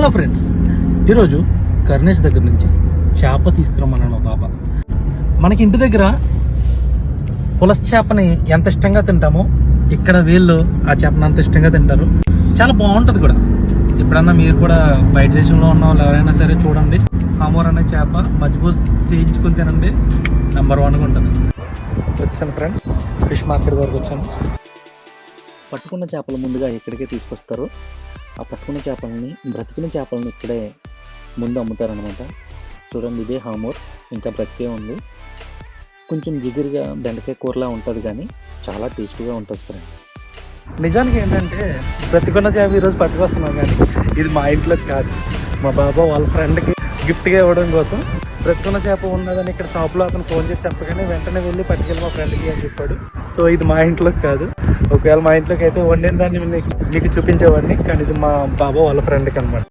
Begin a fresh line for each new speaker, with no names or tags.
Hello friends, ఈరోజు కర్నేష్ దగ్గర నుంచి చేప తీసుకురమ్మన్నాడు మా బాబా. మనకి ఇంటి దగ్గర పులస చేపని ఎంత ఇష్టంగా తింటామో ఇక్కడ వీళ్ళు ఆ చేపని అంత ఇష్టంగా తింటారు. చాలా బాగుంటుంది కూడా. ఎప్పుడన్నా మీరు కూడా బయట దేశంలో ఉన్న వాళ్ళు ఎవరైనా సరే చూడండి, హామోర్ అనే చేప మజ్బూస్ చేయించుకుని తినండి, నెంబర్ 1గా ఉంటుంది. వచ్చాను ఫ్రెండ్స్, ఫిష్ మార్కెట్ వరకు వచ్చాను.
పట్టుకున్న చేపలు ముందుగా ఇక్కడికే తీసుకొస్తారు. ఆ పట్టుకున్న చేపలని, బ్రతికిన చేపలని ఇక్కడే ముందు అమ్ముతారనమాట. చూడండి, ఇదే హామోర్, ఇంకా బ్రతికే ఉంది. కొంచెం జిగురుగా బెండకాయ కూరలా ఉంటుంది, కానీ చాలా టేస్టీగా ఉంటుంది ఫ్రెండ్స్.
నిజానికి ఏంటంటే బ్రతికున్న చేప ఈరోజు పట్టుకొస్తున్నాం, కానీ ఇది మా ఇంట్లోకి కాదు, మా బాబా వాళ్ళ ఫ్రెండ్కి గిఫ్ట్గా ఇవ్వడం కోసం. బ్రతికున్న చేప ఉన్నదని ఇక్కడ షాప్లో అతను ఫోన్ చేసి చెప్పగానే వెంటనే వెళ్ళి పట్టుకెళ్ళి మా ఫ్రెండ్కి అని చెప్పాడు. సో ఇది మా ఇంట్లోకి కాదు. ఒకవేళ మా ఇంట్లోకి అయితే వండిన దాన్ని మీకు చూపించేవాడిని, కానీ ఇది మా బాబా వాళ్ళ ఫ్రెండ్కి అనమాట.